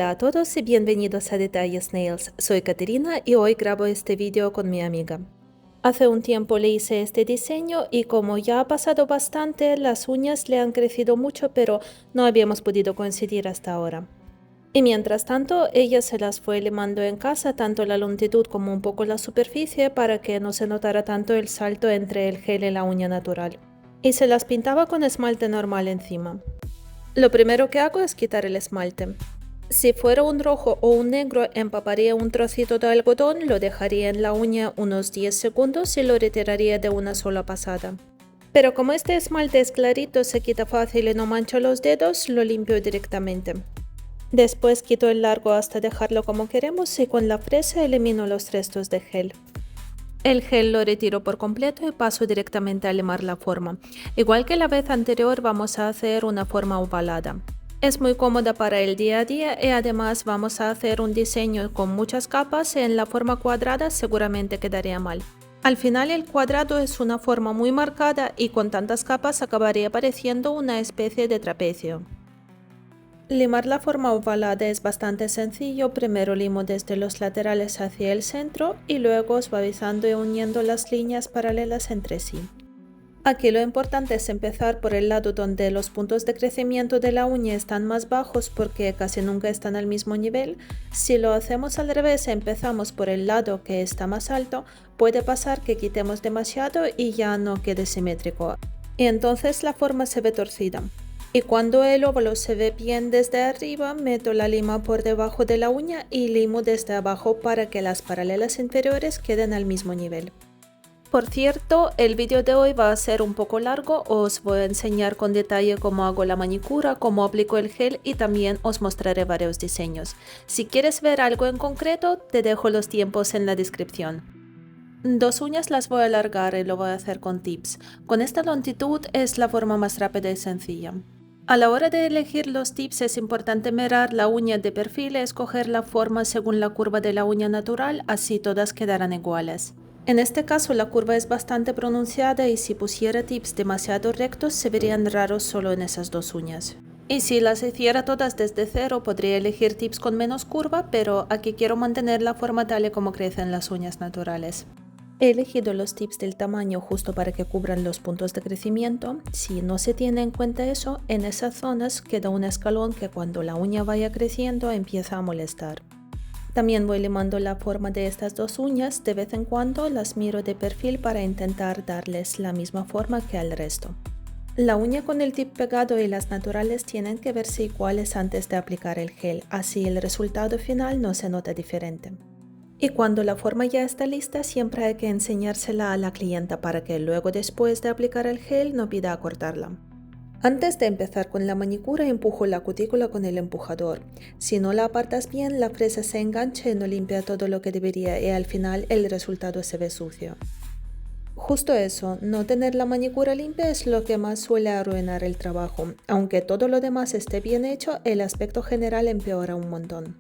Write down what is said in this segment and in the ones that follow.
Hola a todos y bienvenidos a Detalles Nails. Soy Caterina y hoy grabo este vídeo con mi amiga. Hace un tiempo le hice este diseño y como ya ha pasado bastante, las uñas le han crecido mucho, pero no habíamos podido coincidir hasta ahora. Y mientras tanto, ella se las fue limando en casa, tanto la longitud como un poco la superficie, para que no se notara tanto el salto entre el gel y la uña natural. Y se las pintaba con esmalte normal encima. Lo primero que hago es quitar el esmalte. Si fuera un rojo o un negro, empaparía un trocito de algodón, lo dejaría en la uña unos 10 segundos y lo retiraría de una sola pasada. Pero como este esmalte es clarito, se quita fácil y no mancha los dedos, lo limpio directamente. Después quito el largo hasta dejarlo como queremos y con la fresa elimino los restos de gel. El gel lo retiro por completo y paso directamente a limar la forma. Igual que la vez anterior, vamos a hacer una forma ovalada. Es muy cómoda para el día a día y además vamos a hacer un diseño con muchas capas y en la forma cuadrada seguramente quedaría mal. Al final el cuadrado es una forma muy marcada y con tantas capas acabaría pareciendo una especie de trapecio. Limar la forma ovalada es bastante sencillo. Primero limo desde los laterales hacia el centro y luego suavizando y uniendo las líneas paralelas entre sí. Aquí lo importante es empezar por el lado donde los puntos de crecimiento de la uña están más bajos porque casi nunca están al mismo nivel. Si lo hacemos al revés, empezamos por el lado que está más alto, puede pasar que quitemos demasiado y ya no quede simétrico. Y entonces la forma se ve torcida. Y cuando el óvalo se ve bien desde arriba, meto la lima por debajo de la uña y limo desde abajo para que las paralelas inferiores queden al mismo nivel. Por cierto, el vídeo de hoy va a ser un poco largo, os voy a enseñar con detalle cómo hago la manicura, cómo aplico el gel y también os mostraré varios diseños. Si quieres ver algo en concreto, te dejo los tiempos en la descripción. Dos uñas las voy a alargar y lo voy a hacer con tips. Con esta longitud es la forma más rápida y sencilla. A la hora de elegir los tips es importante mirar la uña de perfil y escoger la forma según la curva de la uña natural, así todas quedarán iguales. En este caso la curva es bastante pronunciada y si pusiera tips demasiado rectos se verían raros solo en esas dos uñas. Y si las hiciera todas desde cero podría elegir tips con menos curva, pero aquí quiero mantener la forma tal y como crecen las uñas naturales. He elegido los tips del tamaño justo para que cubran los puntos de crecimiento. Si no se tiene en cuenta eso, en esas zonas queda un escalón que cuando la uña vaya creciendo empieza a molestar. También voy limando la forma de estas dos uñas, de vez en cuando las miro de perfil para intentar darles la misma forma que al resto. La uña con el tip pegado y las naturales tienen que verse iguales antes de aplicar el gel, así el resultado final no se nota diferente. Y cuando la forma ya está lista, siempre hay que enseñársela a la clienta para que luego después de aplicar el gel no pida cortarla. Antes de empezar con la manicura, empujo la cutícula con el empujador. Si no la apartas bien, la fresa se engancha y no limpia todo lo que debería y al final el resultado se ve sucio. Justo eso, no tener la manicura limpia es lo que más suele arruinar el trabajo. Aunque todo lo demás esté bien hecho, el aspecto general empeora un montón.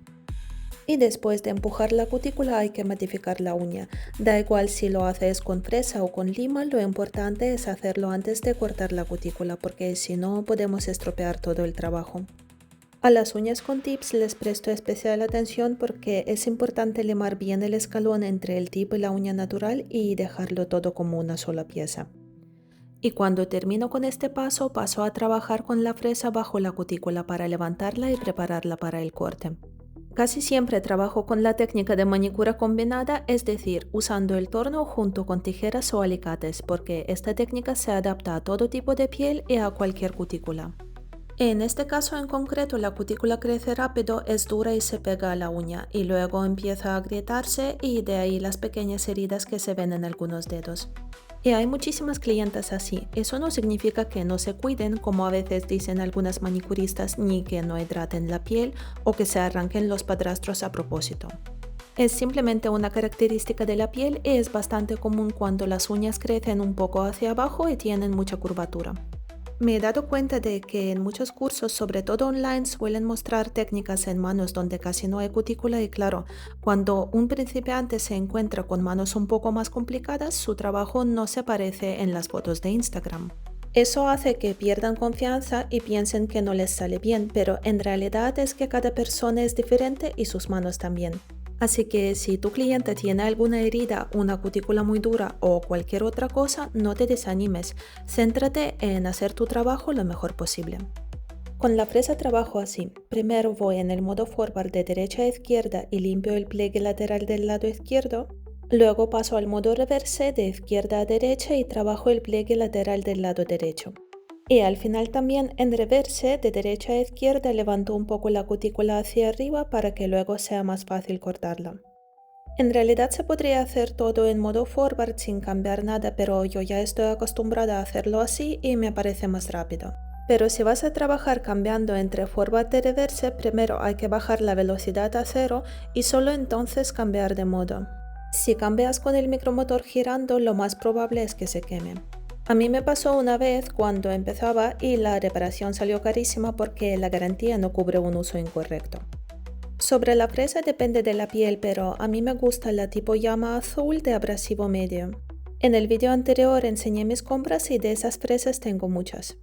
Y después de empujar la cutícula hay que matificar la uña. Da igual si lo haces con fresa o con lima, lo importante es hacerlo antes de cortar la cutícula porque si no podemos estropear todo el trabajo. A las uñas con tips les presto especial atención porque es importante limar bien el escalón entre el tip y la uña natural y dejarlo todo como una sola pieza. Y cuando termino con este paso, paso a trabajar con la fresa bajo la cutícula para levantarla y prepararla para el corte. Casi siempre trabajo con la técnica de manicura combinada, es decir, usando el torno junto con tijeras o alicates, porque esta técnica se adapta a todo tipo de piel y a cualquier cutícula. En este caso en concreto, la cutícula crece rápido, es dura y se pega a la uña, y luego empieza a agrietarse y de ahí las pequeñas heridas que se ven en algunos dedos. Y hay muchísimas clientas así. Eso no significa que no se cuiden, como a veces dicen algunas manicuristas, ni que no hidraten la piel o que se arranquen los padrastros a propósito. Es simplemente una característica de la piel y es bastante común cuando las uñas crecen un poco hacia abajo y tienen mucha curvatura. Me he dado cuenta de que en muchos cursos, sobre todo online, suelen mostrar técnicas en manos donde casi no hay cutícula y claro, cuando un principiante se encuentra con manos un poco más complicadas, su trabajo no se parece en las fotos de Instagram. Eso hace que pierdan confianza y piensen que no les sale bien, pero en realidad es que cada persona es diferente y sus manos también. Así que si tu cliente tiene alguna herida, una cutícula muy dura o cualquier otra cosa, no te desanimes. Céntrate en hacer tu trabajo lo mejor posible. Con la fresa trabajo así. Primero voy en el modo forward de derecha a izquierda y limpio el pliegue lateral del lado izquierdo. Luego paso al modo reverse de izquierda a derecha y trabajo el pliegue lateral del lado derecho. Y al final también en reverse de derecha a izquierda levanto un poco la cutícula hacia arriba para que luego sea más fácil cortarla. En realidad se podría hacer todo en modo forward sin cambiar nada, pero yo ya estoy acostumbrada a hacerlo así y me parece más rápido. Pero si vas a trabajar cambiando entre forward y reverse, primero hay que bajar la velocidad a 0 y solo entonces cambiar de modo. Si cambias con el micromotor girando, lo más probable es que se queme. A mí me pasó una vez cuando empezaba y la reparación salió carísima porque la garantía no cubre un uso incorrecto. Sobre la fresa depende de la piel, pero a mí me gusta la tipo llama azul de abrasivo medio. En el video anterior enseñé mis compras y de esas fresas tengo muchas.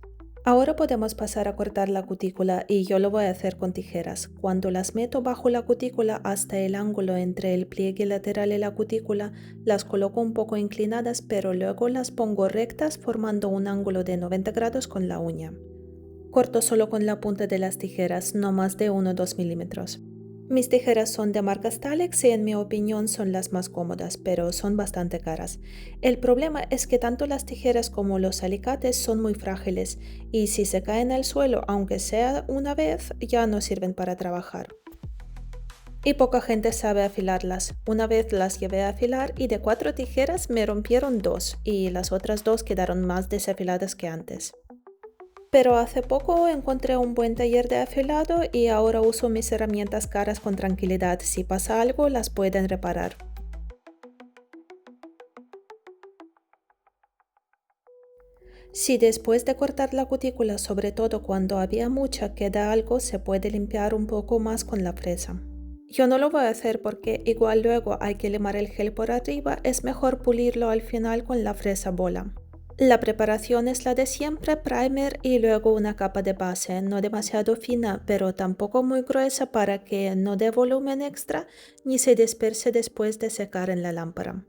Ahora podemos pasar a cortar la cutícula y yo lo voy a hacer con tijeras. Cuando las meto bajo la cutícula hasta el ángulo entre el pliegue lateral y la cutícula, las coloco un poco inclinadas, pero luego las pongo rectas formando un ángulo de 90 grados con la uña. Corto solo con la punta de las tijeras, no más de 1 o 2 milímetros. Mis tijeras son de marca Stalex y en mi opinión son las más cómodas, pero son bastante caras. El problema es que tanto las tijeras como los alicates son muy frágiles y si se caen al suelo, aunque sea una vez, ya no sirven para trabajar. Y poca gente sabe afilarlas. Una vez las llevé a afilar y de 4 tijeras me rompieron 2 y las otras 2 quedaron más desafiladas que antes. Pero hace poco encontré un buen taller de afilado y ahora uso mis herramientas caras con tranquilidad. Si pasa algo, las pueden reparar. Si después de cortar la cutícula, sobre todo cuando había mucha, queda algo, se puede limpiar un poco más con la fresa. Yo no lo voy a hacer porque igual luego hay que limar el gel por arriba, es mejor pulirlo al final con la fresa bola. La preparación es la de siempre, primer y luego una capa de base, no demasiado fina, pero tampoco muy gruesa para que no dé volumen extra ni se disperse después de secar en la lámpara.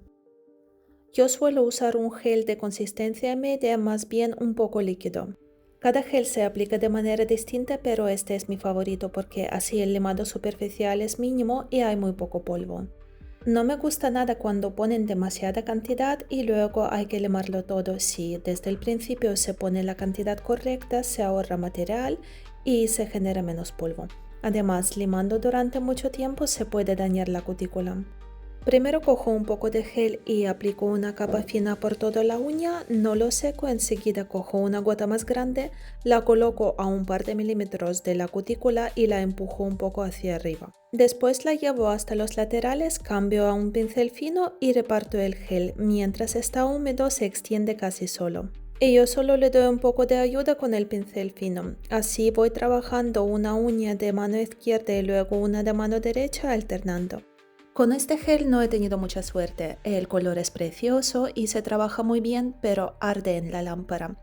Yo suelo usar un gel de consistencia media, más bien un poco líquido. Cada gel se aplica de manera distinta, pero este es mi favorito porque así el limado superficial es mínimo y hay muy poco polvo. No me gusta nada cuando ponen demasiada cantidad y luego hay que limarlo todo. Si desde el principio se pone la cantidad correcta, se ahorra material y se genera menos polvo. Además, limando durante mucho tiempo se puede dañar la cutícula. Primero cojo un poco de gel y aplico una capa fina por toda la uña, no lo seco, enseguida cojo una gota más grande, la coloco a un par de milímetros de la cutícula y la empujo un poco hacia arriba. Después la llevo hasta los laterales, cambio a un pincel fino y reparto el gel. Mientras está húmedo se extiende casi solo. Y yo solo le doy un poco de ayuda con el pincel fino. Así voy trabajando una uña de mano izquierda y luego una de mano derecha alternando. Con este gel no he tenido mucha suerte, el color es precioso y se trabaja muy bien, pero arde en la lámpara.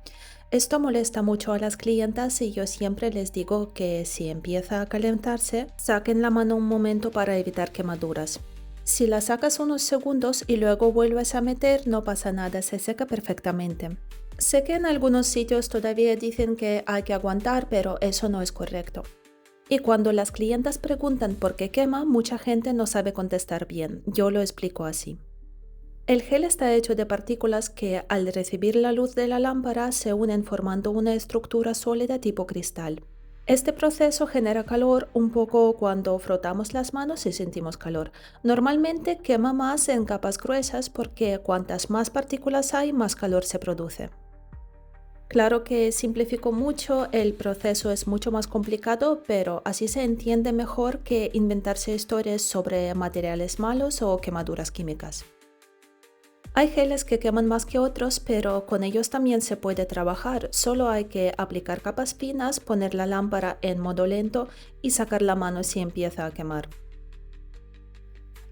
Esto molesta mucho a las clientas y yo siempre les digo que si empieza a calentarse, saquen la mano un momento para evitar quemaduras. Si la sacas unos segundos y luego vuelves a meter, no pasa nada, se seca perfectamente. Sé que en algunos sitios todavía dicen que hay que aguantar, pero eso no es correcto. Y cuando las clientas preguntan por qué quema, mucha gente no sabe contestar bien. Yo lo explico así. El gel está hecho de partículas que, al recibir la luz de la lámpara, se unen formando una estructura sólida tipo cristal. Este proceso genera calor un poco cuando frotamos las manos y sentimos calor. Normalmente quema más en capas gruesas porque cuantas más partículas hay, más calor se produce. Claro que simplifico mucho, el proceso es mucho más complicado, pero así se entiende mejor que inventarse historias sobre materiales malos o quemaduras químicas. Hay geles que queman más que otros, pero con ellos también se puede trabajar, solo hay que aplicar capas finas, poner la lámpara en modo lento y sacar la mano si empieza a quemar.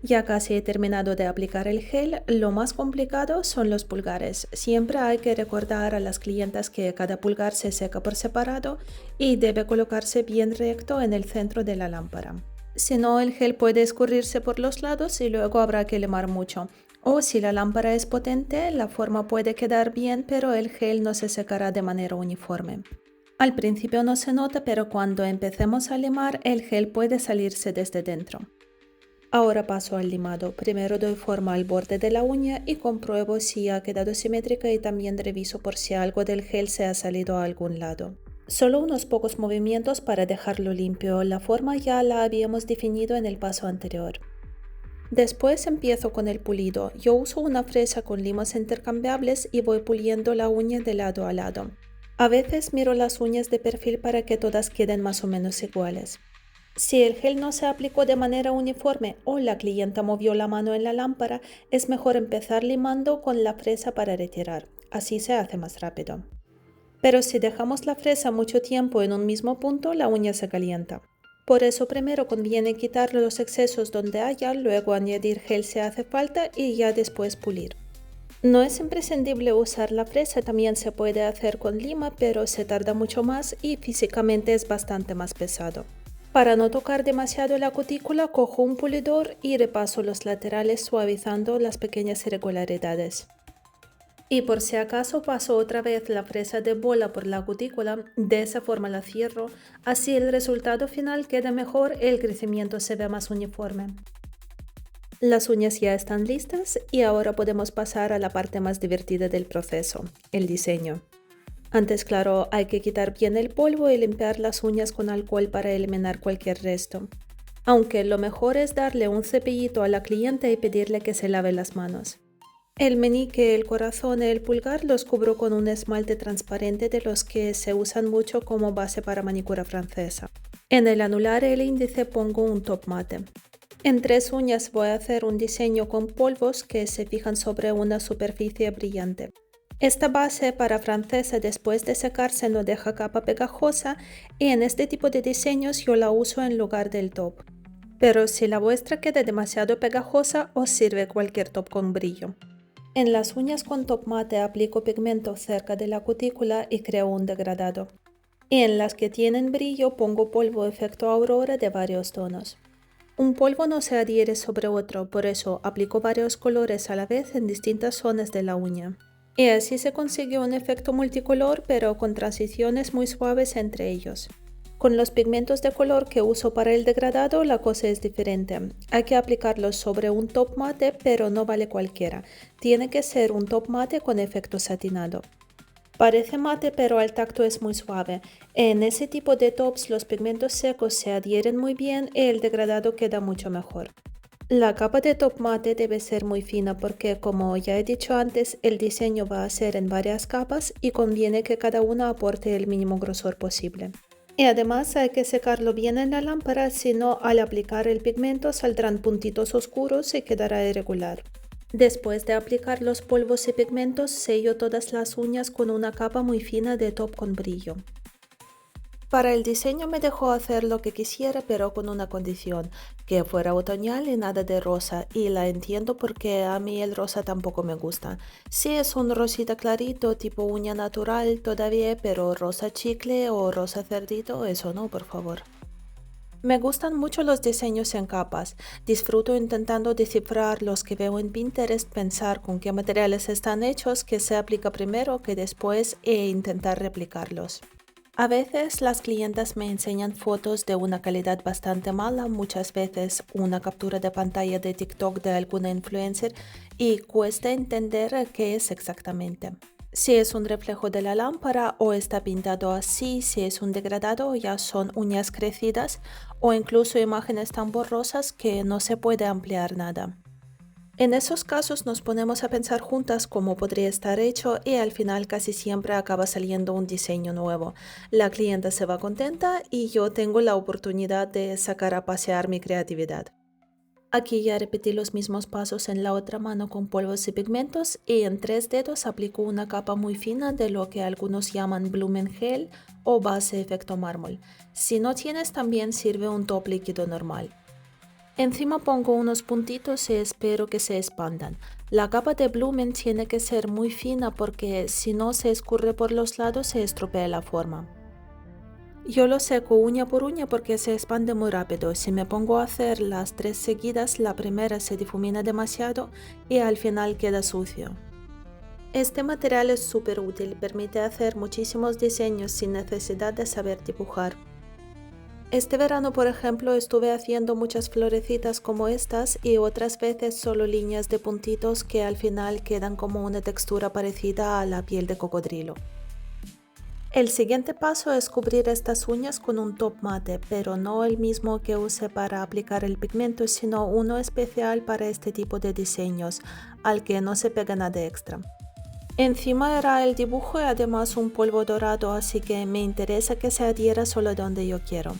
Ya casi he terminado de aplicar el gel, lo más complicado son los pulgares. Siempre hay que recordar a las clientas que cada pulgar se seca por separado y debe colocarse bien recto en el centro de la lámpara. Si no, el gel puede escurrirse por los lados y luego habrá que limar mucho. O si la lámpara es potente, la forma puede quedar bien, pero el gel no se secará de manera uniforme. Al principio no se nota, pero cuando empecemos a limar, el gel puede salirse desde dentro. Ahora paso al limado. Primero doy forma al borde de la uña y compruebo si ha quedado simétrica y también reviso por si algo del gel se ha salido a algún lado. Solo unos pocos movimientos para dejarlo limpio. La forma ya la habíamos definido en el paso anterior. Después empiezo con el pulido. Yo uso una fresa con limas intercambiables y voy puliendo la uña de lado a lado. A veces miro las uñas de perfil para que todas queden más o menos iguales. Si el gel no se aplicó de manera uniforme o la clienta movió la mano en la lámpara, es mejor empezar limando con la fresa para retirar. Así se hace más rápido. Pero si dejamos la fresa mucho tiempo en un mismo punto, la uña se calienta. Por eso primero conviene quitar los excesos donde haya, luego añadir gel si hace falta y ya después pulir. No es imprescindible usar la fresa, también se puede hacer con lima, pero se tarda mucho más y físicamente es bastante más pesado. Para no tocar demasiado la cutícula, cojo un pulidor y repaso los laterales suavizando las pequeñas irregularidades. Y por si acaso paso otra vez la fresa de bola por la cutícula, de esa forma la cierro, así el resultado final queda mejor y el crecimiento se ve más uniforme. Las uñas ya están listas y ahora podemos pasar a la parte más divertida del proceso, el diseño. Antes, claro, hay que quitar bien el polvo y limpiar las uñas con alcohol para eliminar cualquier resto. Aunque lo mejor es darle un cepillito a la cliente y pedirle que se lave las manos. El meñique, el corazón y el pulgar los cubro con un esmalte transparente de los que se usan mucho como base para manicura francesa. En el anular y el índice pongo un top mate. En 3 uñas voy a hacer un diseño con polvos que se fijan sobre una superficie brillante. Esta base para francesa después de secarse no deja capa pegajosa y en este tipo de diseños yo la uso en lugar del top. Pero si la vuestra queda demasiado pegajosa, os sirve cualquier top con brillo. En las uñas con top mate aplico pigmento cerca de la cutícula y creo un degradado. Y en las que tienen brillo pongo polvo efecto aurora de varios tonos. Un polvo no se adhiere sobre otro, por eso aplico varios colores a la vez en distintas zonas de la uña. Y así se consigue un efecto multicolor pero con transiciones muy suaves entre ellos. Con los pigmentos de color que uso para el degradado la cosa es diferente. Hay que aplicarlos sobre un top mate pero no vale cualquiera. Tiene que ser un top mate con efecto satinado. Parece mate pero al tacto es muy suave. En ese tipo de tops los pigmentos secos se adhieren muy bien y el degradado queda mucho mejor. La capa de top mate debe ser muy fina porque, como ya he dicho antes, el diseño va a ser en varias capas y conviene que cada una aporte el mínimo grosor posible. Y además hay que secarlo bien en la lámpara, si no al aplicar el pigmento saldrán puntitos oscuros y quedará irregular. Después de aplicar los polvos y pigmentos, sello todas las uñas con una capa muy fina de top con brillo. Para el diseño me dejó hacer lo que quisiera, pero con una condición, que fuera otoñal y nada de rosa, y la entiendo porque a mí el rosa tampoco me gusta. Si es un rosita clarito, tipo uña natural todavía, pero rosa chicle o rosa cerdito, eso no, por favor. Me gustan mucho los diseños en capas. Disfruto intentando descifrar los que veo en Pinterest, pensar con qué materiales están hechos, qué se aplica primero, qué después e intentar replicarlos. A veces las clientas me enseñan fotos de una calidad bastante mala, muchas veces una captura de pantalla de TikTok de alguna influencer y cuesta entender qué es exactamente. Si es un reflejo de la lámpara o está pintado así, si es un degradado ya son uñas crecidas o incluso imágenes tan borrosas que no se puede ampliar nada. En esos casos nos ponemos a pensar juntas cómo podría estar hecho y al final casi siempre acaba saliendo un diseño nuevo. La clienta se va contenta y yo tengo la oportunidad de sacar a pasear mi creatividad. Aquí ya repetí los mismos pasos en la otra mano con polvos y pigmentos y en 3 dedos aplico una capa muy fina de lo que algunos llaman Blumengel o base efecto mármol. Si no tienes también sirve un top líquido normal. Encima pongo unos puntitos y espero que se expandan. La capa de Blumen tiene que ser muy fina porque si no se escurre por los lados se estropea la forma. Yo lo seco uña por uña porque se expande muy rápido. Si me pongo a hacer las 3 seguidas, la primera se difumina demasiado y al final queda sucio. Este material es súper útil, permite hacer muchísimos diseños sin necesidad de saber dibujar. Este verano, por ejemplo, estuve haciendo muchas florecitas como estas y otras veces solo líneas de puntitos que al final quedan como una textura parecida a la piel de cocodrilo. El siguiente paso es cubrir estas uñas con un top mate, pero no el mismo que use para aplicar el pigmento, sino uno especial para este tipo de diseños, al que no se pega nada extra. Encima hará el dibujo y además un polvo dorado, así que me interesa que se adhiera solo donde yo quiero.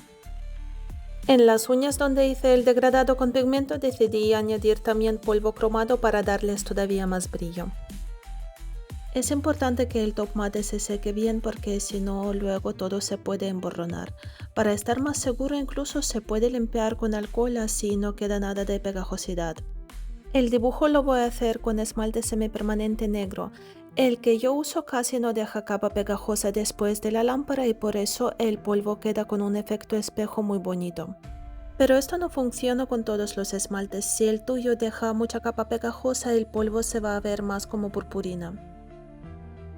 En las uñas donde hice el degradado con pigmento decidí añadir también polvo cromado para darles todavía más brillo. Es importante que el top mate se seque bien porque si no luego todo se puede emborronar. Para estar más seguro incluso se puede limpiar con alcohol, así no queda nada de pegajosidad. El dibujo lo voy a hacer con esmalte semipermanente negro. El que yo uso casi no deja capa pegajosa después de la lámpara y por eso el polvo queda con un efecto espejo muy bonito. Pero esto no funciona con todos los esmaltes. Si el tuyo deja mucha capa pegajosa, el polvo se va a ver más como purpurina.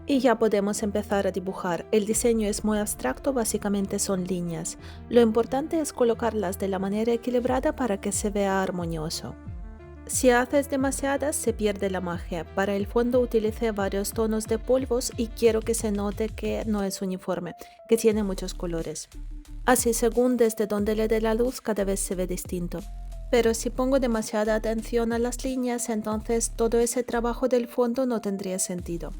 Y ya podemos empezar a dibujar. El diseño es muy abstracto, básicamente son líneas. Lo importante es colocarlas de la manera equilibrada para que se vea armonioso. Si haces demasiadas se pierde la magia. Para el fondo utilicé varios tonos de polvos y quiero que se note que no es uniforme, que tiene muchos colores. Así según desde donde le dé la luz cada vez se ve distinto. Pero si pongo demasiada atención a las líneas, entonces todo ese trabajo del fondo no tendría sentido.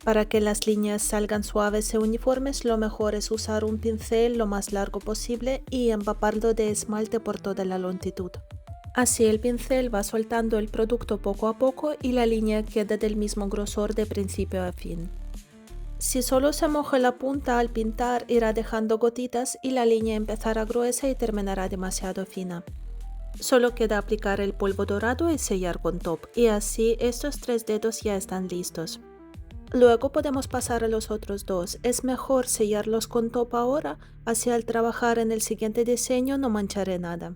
Para que las líneas salgan suaves y uniformes, lo mejor es usar un pincel lo más largo posible y empaparlo de esmalte por toda la longitud. Así el pincel va soltando el producto poco a poco y la línea queda del mismo grosor de principio a fin. Si solo se moja la punta al pintar, irá dejando gotitas y la línea empezará gruesa y terminará demasiado fina. Solo queda aplicar el polvo dorado y sellar con top, y así estos 3 dedos ya están listos. Luego podemos pasar a los otros 2. Es mejor sellarlos con top ahora, así al trabajar en el siguiente diseño no mancharé nada.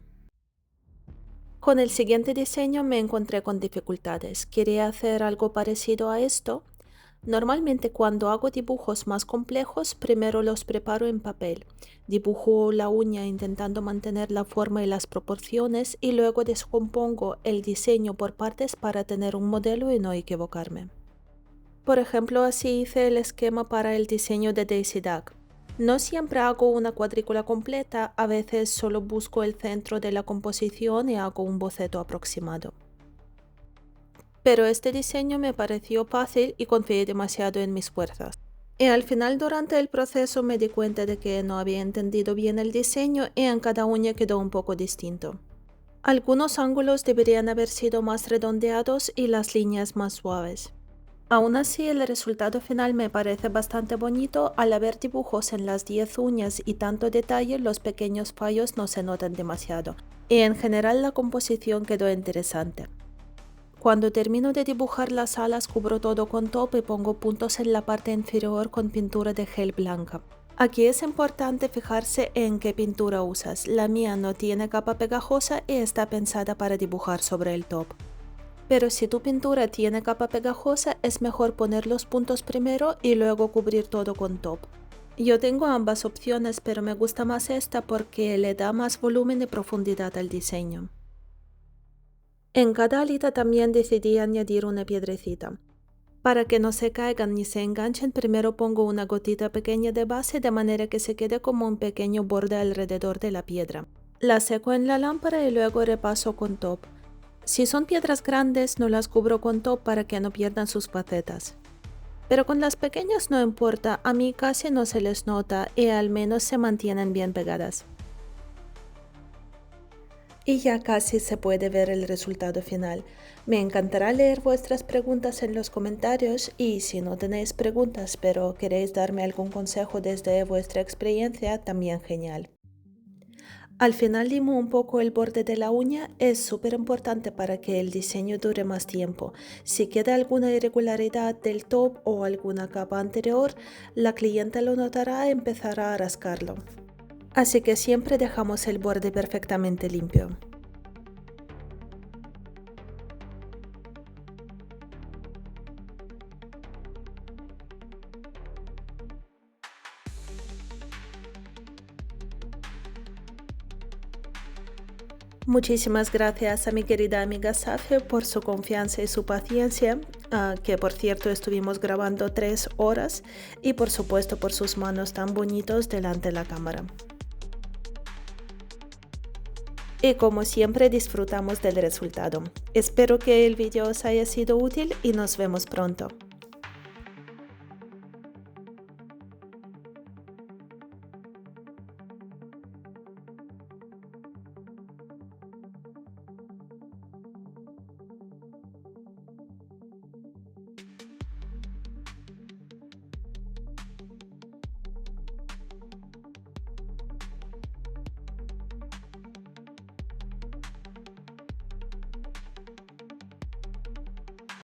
Con el siguiente diseño me encontré con dificultades. Quería hacer algo parecido a esto. Normalmente cuando hago dibujos más complejos, primero los preparo en papel. Dibujo la uña intentando mantener la forma y las proporciones y luego descompongo el diseño por partes para tener un modelo y no equivocarme. Por ejemplo, así hice el esquema para el diseño de Daisy Duck. No siempre hago una cuadrícula completa, a veces solo busco el centro de la composición y hago un boceto aproximado. Pero este diseño me pareció fácil y confié demasiado en mis fuerzas. Y al final durante el proceso me di cuenta de que no había entendido bien el diseño y en cada uña quedó un poco distinto. Algunos ángulos deberían haber sido más redondeados y las líneas más suaves. Aún así, el resultado final me parece bastante bonito. Al haber dibujos en las 10 uñas y tanto detalle, los pequeños fallos no se notan demasiado. Y en general la composición quedó interesante. Cuando termino de dibujar las alas, cubro todo con top y pongo puntos en la parte inferior con pintura de gel blanca. Aquí es importante fijarse en qué pintura usas. La mía no tiene capa pegajosa y está pensada para dibujar sobre el top. Pero si tu pintura tiene capa pegajosa, es mejor poner los puntos primero y luego cubrir todo con top. Yo tengo ambas opciones, pero me gusta más esta porque le da más volumen y profundidad al diseño. En cada alita también decidí añadir una piedrecita. Para que no se caigan ni se enganchen, primero pongo una gotita pequeña de base de manera que se quede como un pequeño borde alrededor de la piedra. La seco en la lámpara y luego repaso con top. Si son piedras grandes, no las cubro con top para que no pierdan sus facetas. Pero con las pequeñas no importa, a mí casi no se les nota y al menos se mantienen bien pegadas. Y ya casi se puede ver el resultado final. Me encantará leer vuestras preguntas en los comentarios y si no tenéis preguntas pero queréis darme algún consejo desde vuestra experiencia, también genial. Al final limo un poco el borde de la uña, es súper importante para que el diseño dure más tiempo. Si queda alguna irregularidad del top o alguna capa anterior, la clienta lo notará y empezará a rascarlo. Así que siempre dejamos el borde perfectamente limpio. Muchísimas gracias a mi querida amiga Safi por su confianza y su paciencia, que por cierto estuvimos grabando 3 horas, y por supuesto por sus manos tan bonitos delante de la cámara. Y como siempre disfrutamos del resultado. Espero que el vídeo os haya sido útil y nos vemos pronto.